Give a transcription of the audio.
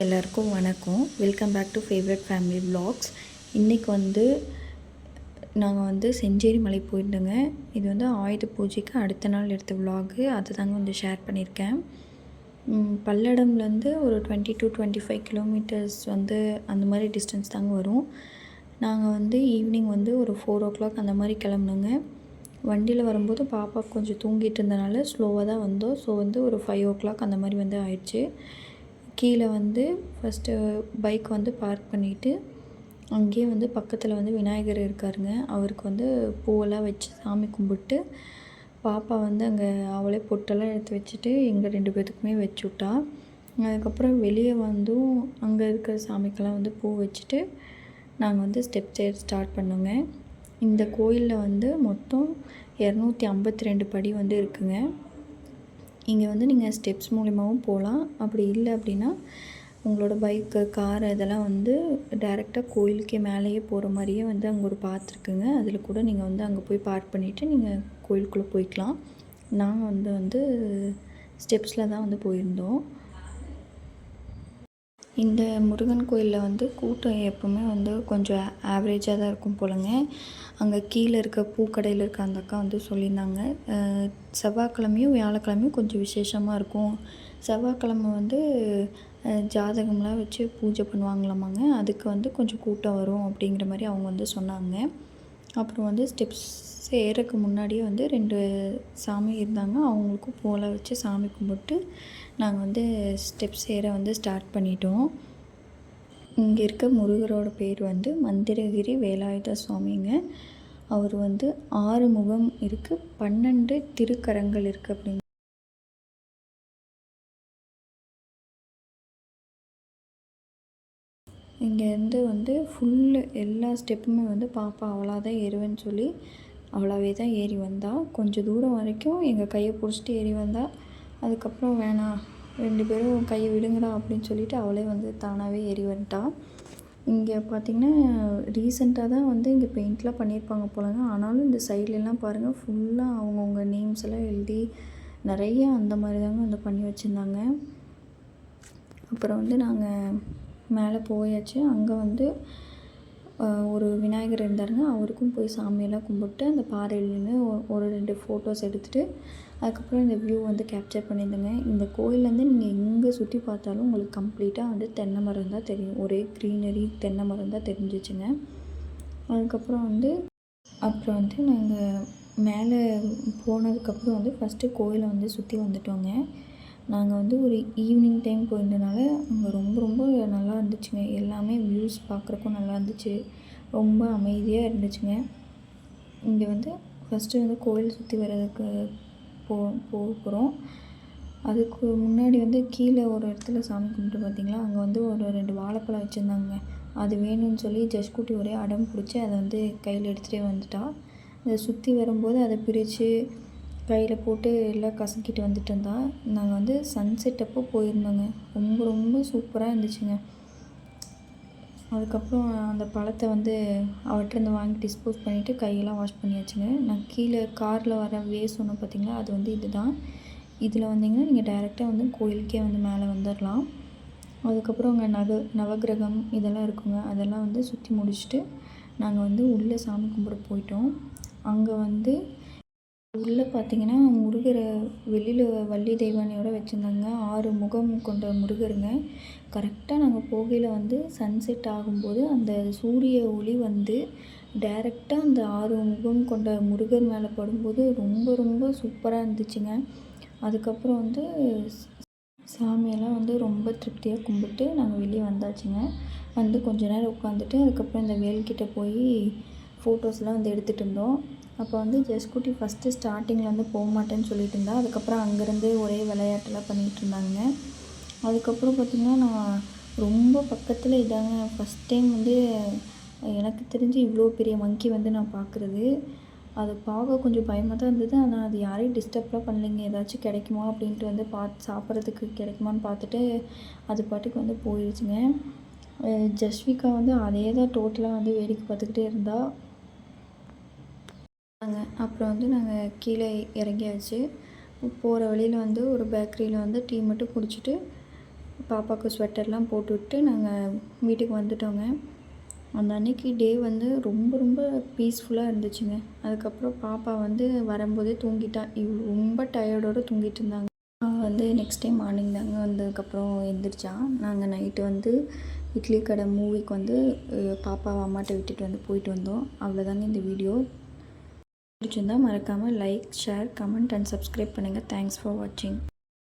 எல்லாருக்கும் வணக்கம். Welcome back to favourite family vlogs. இன்றைக்கி வந்து நாங்கள் செஞ்சேரி மலை போயிருந்தோங்க. இது ஆயுத பூஜைக்கு அடுத்த நாள் எடுத்த விலாகு. அதை தாங்க ஷேர் பண்ணியிருக்கேன். பல்லடம்லேருந்து ஒரு 20 to 25 கிலோமீட்டர்ஸ் அந்த மாதிரி டிஸ்டன்ஸ் தாங்க வரும். நாங்கள் ஈவினிங் ஒரு 4 o'clock அந்த மாதிரி கிளம்புனோங்க. வண்டியில் வரும்போது பாப்பா கொஞ்சம் தூங்கிட்டு இருந்தனால ஸ்லோவாக தான் வந்தோம். ஸோ ஒரு 5 o'clock அந்த மாதிரி ஆயிடுச்சு. கீழே ஃபஸ்ட்டு பைக் பார்க் பண்ணிவிட்டு அங்கேயே பக்கத்தில் விநாயகர் இருக்காருங்க. அவருக்கு பூவெல்லாம் வச்சு சாமி கும்பிட்டு பாப்பா அங்கே அவளே பொட்டெல்லாம் எடுத்து வச்சுட்டு எங்கள் 2 பேர்த்துக்குமே வச்சு விட்டா. அதுக்கப்புறம் வெளியே அங்கே இருக்கிற சாமிக்கெல்லாம் பூ வச்சுட்டு நாங்கள் ஸ்டெப்ஸ் ஏற ஸ்டார்ட் பண்ணோங்க. இந்த கோயிலில் மொத்தம் 252 படி இருக்குங்க. இங்கே நீங்கள் ஸ்டெப்ஸ் மூலிமாவும் போகலாம். அப்படி இல்லை அப்படின்னா உங்களோட பைக்கு, கார் இதெல்லாம் டைரெக்டாக கோயிலுக்கே மேலேயே போகிற மாதிரியே அங்கே ஒரு பாத் இருக்குங்க. அதில் கூட நீங்கள் அங்கே போய் பார்க் பண்ணிவிட்டு நீங்கள் கோயிலுக்குள்ளே போய்க்கலாம். நாங்கள் ஸ்டெப்ஸில் தான் போயிருந்தோம். இந்த முருகன் கோயிலில் கூட்டம் எப்போவுமே கொஞ்சம் ஆவரேஜாக தான் இருக்கும் போலங்க. அங்கே கீழே இருக்க பூக்கடையில் இருக்க அந்த அக்கா சொல்லியிருந்தாங்க, செவ்வாய்க்கிழமையும் வியாழக்கிழமையும் கொஞ்சம் விசேஷமாக இருக்கும். செவ்வாய்க்கிழமை ஜாதகம்லாம் வச்சு பூஜை பண்ணுவாங்களாமாங்க. அதுக்கு கொஞ்சம் கூட்டம் வரும் அப்படிங்கிற மாதிரி அவங்க சொன்னாங்க. அப்புறம் ஸ்டெப்ஸ் ஏறக்கு முன்னாடியே 2 சாமி இருந்தாங்க. அவங்களுக்கும் பூவெல்லாம் வச்சு சாமி கும்பிட்டு நாங்கள் ஸ்டெப்ஸ் ஏற ஸ்டார்ட் பண்ணிட்டோம். இங்கே இருக்க முருகரோட பேர் மந்திரகிரி வேலாயுத சுவாமிங்க. அவர் 6 முகம் இருக்குது, 12 திருக்கரங்கள் இருக்குது அப்படிங்க. இங்கேருந்து ஃபுல்லு எல்லா ஸ்டெப்புமே பாப்பா அவளாக தான் ஏறுவேன்னு சொல்லி அவளாவே தான் ஏறி வந்தாள். கொஞ்சம் தூரம் வரைக்கும் எங்கள் கையை பிடிச்சிட்டு ஏறி வந்தாள். அதுக்கப்புறம் வேணாம், 2 பேரும் கையை விடுங்கடா அப்படின்னு சொல்லிவிட்டு அவளே தானாகவே ஏறி வந்துட்டாள். இங்கே பார்த்திங்கன்னா ரீசெண்டாக தான் இங்கே பெயிண்ட்லாம் பண்ணியிருப்பாங்க போலங்க. ஆனாலும் இந்த சைட்லலாம் பாருங்கள், ஃபுல்லாக அவங்கவுங்க நேம்ஸ் எல்லாம் எழுதி நிறைய அந்த மாதிரி தாங்க பண்ணி வச்சுருந்தாங்க. அப்புறம் நாங்கள் மேலே போயாச்சு. அங்கே ஒரு விநாயகர் இருந்தாருங்க. அவருக்கும் போய் சாமியெல்லாம் கும்பிட்டு அந்த பாறையில் நின்று ஒரு 2 ஃபோட்டோஸ் எடுத்துகிட்டு அதுக்கப்புறம் இந்த வியூ கேப்சர் பண்ணியிருந்தேங்க. இந்த கோயிலேருந்து நீங்கள் எங்கே சுற்றி பார்த்தாலும் உங்களுக்கு கம்ப்ளீட்டாக தென்னை மரம் தான் தெரியும். ஒரே க்ரீனரி தென்னை மரம் தான் தெரிஞ்சிச்சுங்க. அதுக்கப்புறம் அப்புறம் நாங்கள் மேலே போனதுக்கப்புறம் ஃபஸ்ட்டு கோயிலை சுற்றி வந்துட்டோங்க. நாங்கள் ஒரு ஈவினிங் டைம் போயிருந்தனால அங்கே ரொம்ப ரொம்ப நல்லா இருந்துச்சுங்க. எல்லாமே வியூஸ் பார்க்குறக்கும் நல்லா இருந்துச்சு, ரொம்ப அமைதியாக இருந்துச்சுங்க. இங்கே ஃபஸ்ட்டு கோயில் சுற்றி வர்றதுக்கு போகிறோம். அதுக்கு முன்னாடி கீழே ஒரு இடத்துல சாமி கும்பிட்டு பார்த்திங்களா, அங்கே ஒரு 2 வாழைப்பழம் வச்சுருந்தாங்க. அது வேணும்னு சொல்லி ஜஸ்குட்டி ஒரே அடம் பிடிச்சி அதை கையில் எடுத்துகிட்டே வந்துட்டா. அதை சுற்றி வரும்போது அதை பிரித்து கையில் போட்டு எல்லாம் கசக்கிட்டு வந்துட்டு இருந்தா. நாங்கள் சன்செட் அப்போ போயிருந்தோங்க. ரொம்ப ரொம்ப சூப்பராக இருந்துச்சுங்க. அதுக்கப்புறம் அந்த பழத்தை அவர்கிட்ட வாங்கி டிஸ்போஸ் பண்ணிவிட்டு கையெல்லாம் வாஷ் பண்ணியாச்சுங்க. நான் கீழே காரில் வர வேஸ் ஒன்று பார்த்திங்களா, அது இது தான். இதில் வந்தீங்கன்னா நீங்கள் டைரெக்டாக கோயிலுக்கே மேலே வந்துடலாம். அதுக்கப்புறம் அங்கே நவகிரகம் இதெல்லாம் இருக்குங்க. அதெல்லாம் சுற்றி முடிச்சுட்டு நாங்கள் உள்ளே சாமி கும்பிட போயிட்டோம். அங்கே உள்ளே பார்த்திங்கன்னா முருகரை வெளியில் வள்ளி தெய்வானையோடு வச்சுருந்தாங்க. 6 முகம் கொண்ட முருகருங்க. கரெக்டாக நாங்கள் போகையில் சன்செட் ஆகும்போது அந்த சூரிய ஒளி டைரெக்டாக அந்த 6 முகம் கொண்ட முருகர் மேலே படும்போது ரொம்ப ரொம்ப சூப்பராக இருந்துச்சுங்க. அதுக்கப்புறம் சாமியெல்லாம் ரொம்ப திருப்தியாக கும்பிட்டு நாங்கள் வெளியே வந்தாச்சுங்க. கொஞ்ச நேரம் உட்காந்துட்டு அதுக்கப்புறம் இந்த வேல்கிட்ட போய் ஃபோட்டோஸ்லாம் எடுத்துகிட்டு இருந்தோம். அப்போ ஜஸ்குட்டி ஃபஸ்ட்டு ஸ்டார்டிங்கில் போக மாட்டேன்னு சொல்லிட்டு இருந்தா. அதுக்கப்புறம் அங்கேருந்து ஒரே விளையாட்டெல்லாம் பண்ணிகிட்டு இருந்தாங்க. அதுக்கப்புறம் பார்த்திங்கன்னா நான் ரொம்ப பக்கத்தில் இதாங்க ஃபஸ்ட் டைம் எனக்கு தெரிஞ்சு இவ்வளோ பெரிய மங்கி நான் பார்க்குறது. அது பார்க்க கொஞ்சம் பயமாக தான் இருந்தது. ஆனால் அது யாரையும் டிஸ்டர்ப்லாம் பண்ணலைங்க. ஏதாச்சும் கிடைக்குமா அப்படின்ட்டு பார்த்து சாப்பிட்றதுக்கு கிடைக்குமான்னு பார்த்துட்டு அது பாட்டுக்கு போயிடுச்சுங்க. ஜஸ்விகா அதே தான் டோட்டலாக வேடிக்கை பார்த்துக்கிட்டே இருந்தா. அப்புறம் நாங்கள் கீழே இறங்கியாச்சு. போகிற வழியில் ஒரு பேக்கரியில் டீ மட்டும் குடிச்சிட்டு பாப்பாவுக்கு ஸ்வெட்டர்லாம் போட்டுவிட்டு நாங்கள் வீட்டுக்கு வந்துட்டோங்க. அந்த அன்றைக்கி டே வந்து ரொம்ப ரொம்ப பீஸ்ஃபுல்லாக இருந்துச்சுங்க. அதுக்கப்புறம் பாப்பா வந்து வரும்போதே தூங்கிட்டா. ரொம்ப டயர்டோடு தூங்கிட்டு இருந்தாங்க. வந்து நெக்ஸ்ட் டே மார்னிங் தாங்க வந்ததுக்கப்புறம் எந்திரிச்சா. நாங்கள் நைட்டு வந்து இட்லி கடை மூவிக்கு வந்து பாப்பாவை அம்மாட்ட விட்டுட்டு வந்து போயிட்டு வந்தோம். அவ்வளோதாங்க இந்த வீடியோ. பிடிச்சிருந்தால் மறக்காமல் like, share, comment and subscribe பண்ணுங்கள். தேங்க்ஸ் ஃபார் வாட்சிங்.